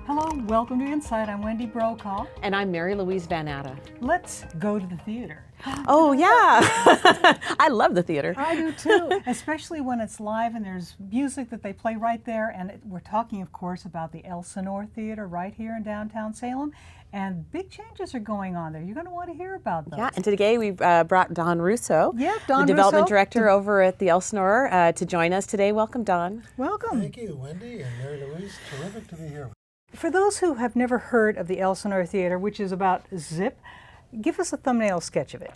Hello, welcome to InSight. I'm Wendy Brokaw. And I'm Mary Louise Van Atta. Let's go to the theater. Oh, yeah. I love the theater. I do too, especially when it's live and there's music that they play right there. And we're talking, of course, about the Elsinore Theater right here in downtown Salem. And big changes are going on there. You're going to want to hear about those. Yeah, and today we've brought Don Russo, Don the development Russo. director over at the Elsinore, to join us today. Welcome, Don. Welcome. Thank you, Wendy and Mary Louise. Terrific to be here. For those who have never heard of the Elsinore Theater, which is about Zip, give us a thumbnail sketch of it.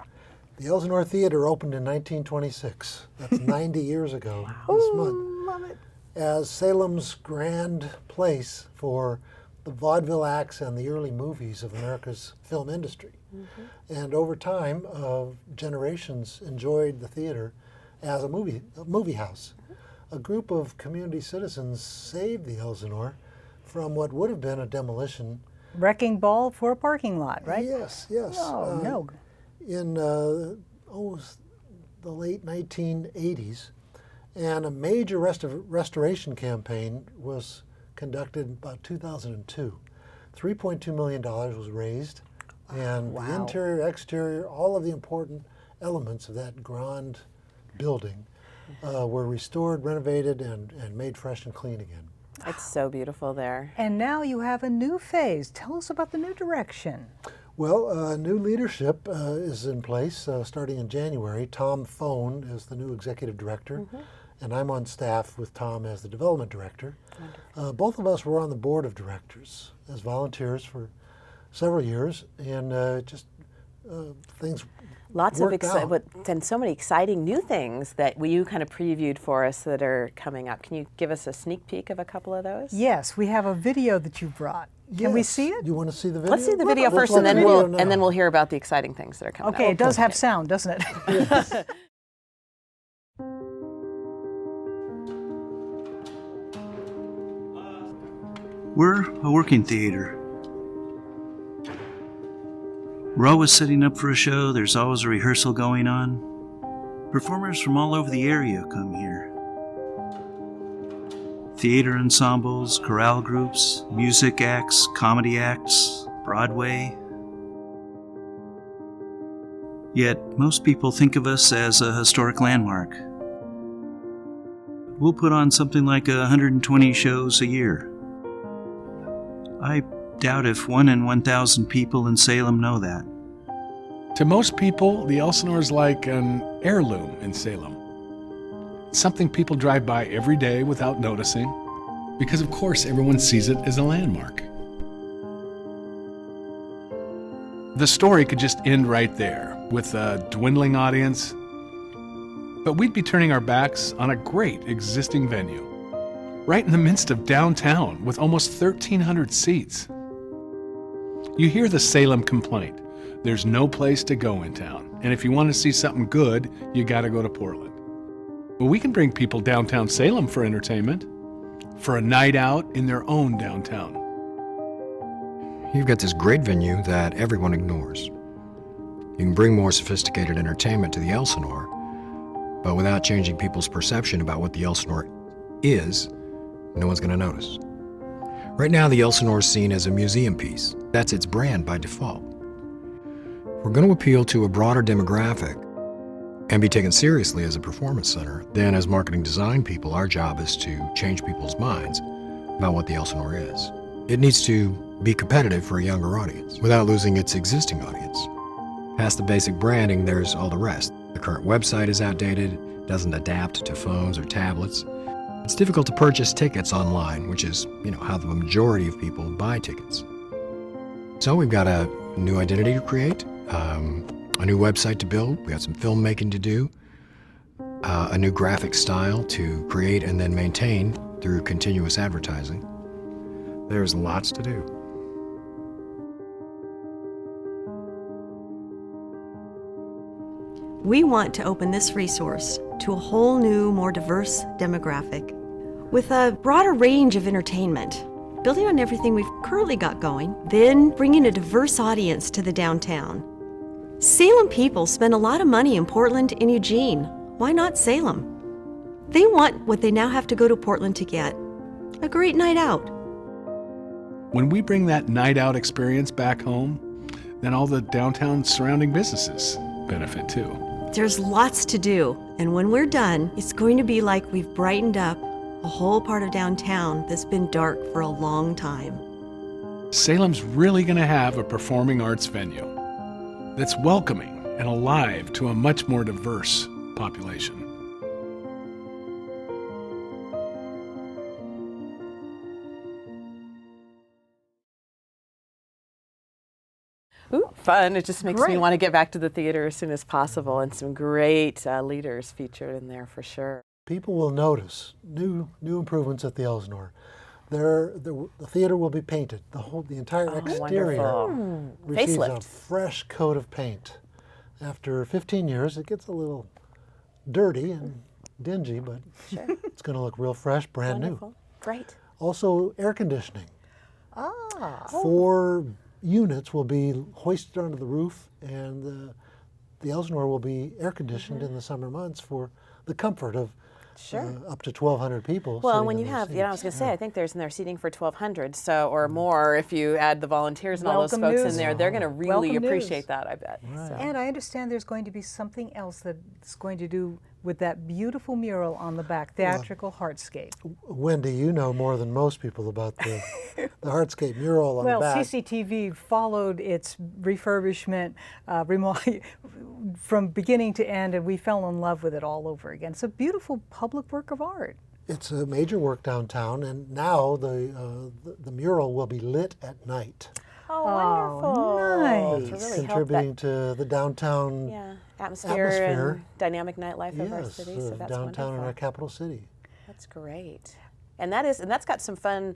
The Elsinore Theater opened in 1926. That's 90 years ago this month. Love it. As Salem's grand place for the vaudeville acts and the early movies of America's film industry. And over time, generations enjoyed the theater as a movie house. A group of community citizens saved the Elsinore from what would have been a demolition. Wrecking ball for a parking lot, right? Yes, yes. Oh, no. In the late 1980s, and a major restoration campaign was conducted in about 2002. $3.2 million was raised, and the interior, exterior, all of the important elements of that grand building were restored, renovated, and made fresh and clean again. It's so beautiful there. And now you have a new phase. Tell us about the new direction. Well, new leadership is in place starting in January. Tom Phone is the new executive director, and I'm on staff with Tom as the development director. Both of us were on the board of directors as volunteers for several years, and things Lots of worked out. and so many exciting new things that you kind of previewed for us that are coming up. Can you give us a sneak peek of a couple of those? Yes, we have a video that you brought. Can we see it? You want to see the video? Let's see the video first, and then we'll hear about the exciting things that are coming up. Okay, it does have sound, doesn't it? Yes. We're a working theater. We're always setting up for a show. There's always a rehearsal going on. Performers from all over the area come here. Theater ensembles, chorale groups, music acts, comedy acts, Broadway. Yet most people think of us as a historic landmark. We'll put on something like 120 shows a year. I doubt if 1 in 1,000 people in Salem know that. To most people, the Elsinore is like an heirloom in Salem. It's something people drive by every day without noticing, because of course everyone sees it as a landmark. The story could just end right there, with a dwindling audience, but we'd be turning our backs on a great existing venue, right in the midst of downtown with almost 1,300 seats. You hear the Salem complaint. There's no place to go in town, and if you want to see something good, you gotta go to Portland. Well, we can bring people downtown Salem for entertainment, for a night out in their own downtown. You've got this great venue that everyone ignores. You can bring more sophisticated entertainment to the Elsinore, but without changing people's perception about what the Elsinore is, no one's gonna notice. Right now, the Elsinore is seen as a museum piece. That's its brand by default. We're going to appeal to a broader demographic and be taken seriously as a performance center. Then, as marketing design people, our job is to change people's minds about what the Elsinore is. It needs to be competitive for a younger audience without losing its existing audience. Past the basic branding, there's all the rest. The current website is outdated, doesn't adapt to phones or tablets. It's difficult to purchase tickets online, which is, how the majority of people buy tickets. So we've got a new identity to create, a new website to build, we got some filmmaking to do, a new graphic style to create and then maintain through continuous advertising. There's lots to do. We want to open this resource to a whole new, more diverse demographic with a broader range of entertainment, building on everything we've currently got going, then bringing a diverse audience to the downtown. Salem people spend a lot of money in Portland and Eugene. Why not Salem? They want what they now have to go to Portland to get: a great night out. When we bring that night out experience back home, then all the downtown surrounding businesses benefit too. There's lots to do, and when we're done, it's going to be like we've brightened up a whole part of downtown that's been dark for a long time. Salem's really going to have a performing arts venue that's welcoming and alive to a much more diverse population. Ooh, fun. It just makes me Great. want to get back to the theater as soon as possible, and some great leaders featured in there for sure. People will notice new improvements at the Elsinore. The theater will be painted. The entire exterior Wonderful. receives a Facelift. fresh coat of paint. After 15 years, it gets a little dirty and dingy, but Sure. it's going to look real fresh, brand Wonderful. new. Great. Also, air conditioning. Ah. 4 units will be hoisted onto the roof, and the Elsinore will be air conditioned in the summer months for the comfort of Sure. up to 1,200 people. Well, sitting when in you those have, I was seats. going to say, I think there's in there seating for 1,200, so or more if you add the volunteers and all those Welcome folks news. in there. They're going to really Welcome news. appreciate that, I bet. So. And I understand there's going to be something else that's going to do with that beautiful mural on the back, theatrical hardscape. Wendy, you know more than most people about the hardscape mural on Well, the back. CCTV followed its refurbishment from beginning to end, and we fell in love with it all over again. It's a beautiful public work of art. It's a major work downtown, and now the mural will be lit at night. Oh, wonderful. nice. To It's really help contributing that to the downtown atmosphere and dynamic nightlife of our yes, city. So that's downtown in wonderful. our capital city. That's great. And that's got some fun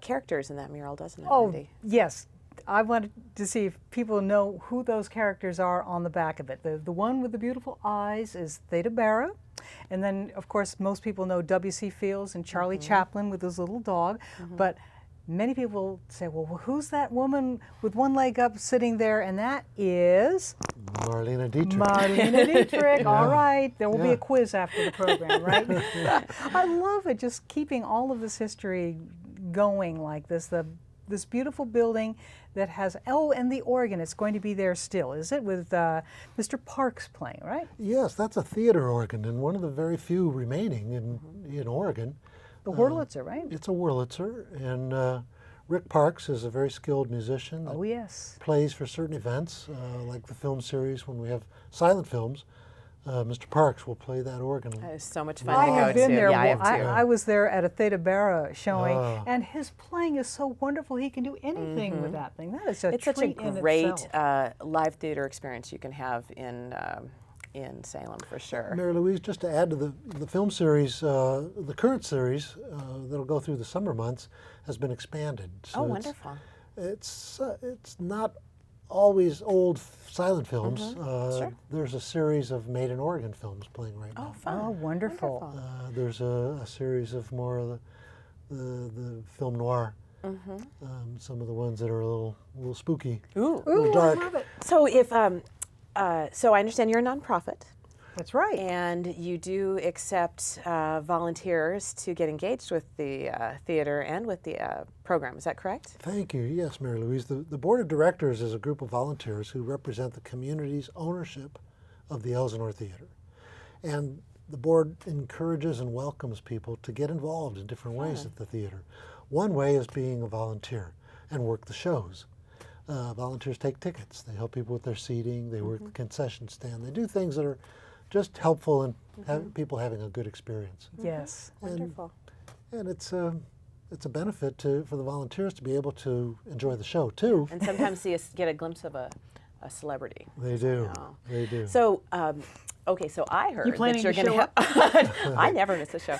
characters in that mural, doesn't it, Oh, Wendy? yes. I wanted to see if people know who those characters are on the back of it. The one with the beautiful eyes is Theta Barra. And then, of course, most people know W.C. Fields and Charlie Chaplin with his little dog. But many people say, well, who's that woman with one leg up sitting there? And that is Marlene Dietrich. Marlene Dietrich. All right. There will be Yeah. a quiz after the program, right? I love it, just keeping all of this history going like this. This beautiful building that has, and the organ, it's going to be there still, is it? With Mr. Parks playing, right? Yes, that's a theater organ, and one of the very few remaining in Oregon. The Wurlitzer, right? It's a Wurlitzer, and Rick Parks is a very skilled musician that Oh, yes. plays for certain events, like the film series when we have silent films. Mr. Parks will play that organ. That is so much fun I to go have been to. there. Yeah, I Well, have too. I was there at a Theta Barra showing, Ah. and his playing is so wonderful. He can do anything with that thing. That is a It's such a treat in great itself. live theater experience you can have in Salem for sure. Mary Louise, just to add to the film series, the current series that'll go through the summer months has been expanded. So Oh, wonderful. It's not always old silent films. Sure. There's a series of made in Oregon films playing right now. Fun. Oh, wonderful. There's a series of more of the film noir. Some of the ones that are a little spooky, Ooh. a little dark. I love it. So if so I understand you're a nonprofit That's right. and you do accept volunteers to get engaged with the theater and with the program. Is that correct? Thank you. Yes, Mary Louise. The board of directors is a group of volunteers who represent the community's ownership of the Elsinore Theater. And the board encourages and welcomes people to get involved in different ways at the theater. One way is being a volunteer and work the shows. Volunteers take tickets. They help people with their seating. They work the concession stand. They do things that are just helpful in people having a good experience. Yes. Wonderful. And it's a benefit for the volunteers to be able to enjoy the show too. And sometimes get a glimpse of a celebrity. They do. know. They do. So, okay, so I heard planning that you're to going show have. I never miss a show.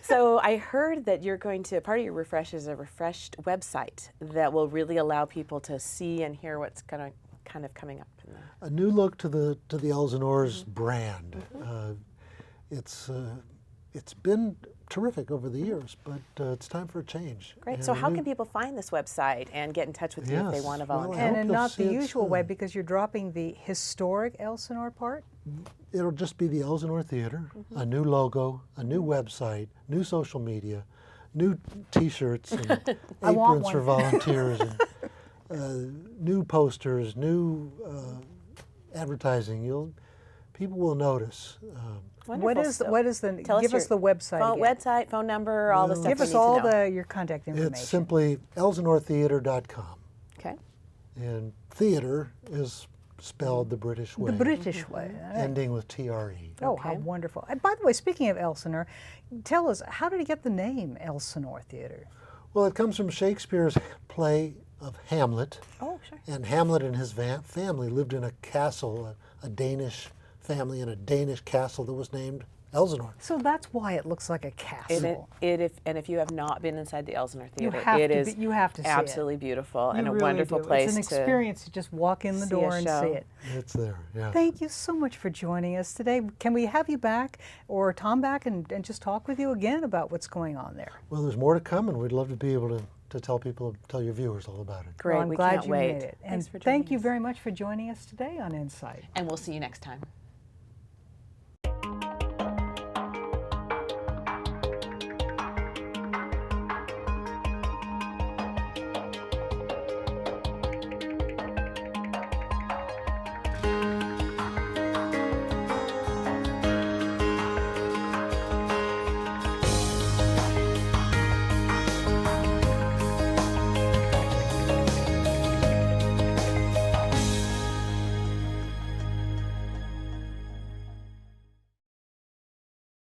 So I heard that you're going to part of your refresh is a refreshed website that will really allow people to see and hear what's kind of coming up. In the... A new look to the Elsinore's brand. It's been terrific over the years, but it's time for a change. Great. And So a how new- can people find this website and get in touch with you if they Yes, want to well, I volunteer? hope And you'll not see the it usual way soon. because you're dropping the historic Elsinore part. It'll just be the Elsinore Theater, a new logo, a new website, new social media, new T-shirts and I want aprons for one. volunteers, and new posters, new advertising. People will notice. Wonderful. What is the? Tell Give us the website phone, again. website, phone number, all the stuff. Give we us need all to know. your contact information. It's simply elsinoretheater.com, Okay. and theater is spelled the British way, the British way. ending with TRE. Oh, how Okay. wonderful! And by the way, speaking of Elsinore, tell us, how did he get the name Elsinore Theater? Well, it comes from Shakespeare's play of Hamlet. Oh, sure. And Hamlet and his family lived in a castle, a Danish family in a Danish castle that was named Elsinore. So that's why it looks like a castle. And if you have not been inside the Elsinore Theater, have it to is you have to see it. absolutely beautiful and You a really wonderful do. place It's an experience to just walk in the see a door and show. see it. It's there, yeah. Thank you so much for joining us today. Can we have you back, or Tom back, and just talk with you again about what's going on there? Well, there's more to come, and we'd love to be able to tell your viewers all about it. Great, Well, I'm we glad can't you wait. made it. And Thanks for thank joining you us. very much for joining us today on InSight. And we'll see you next time.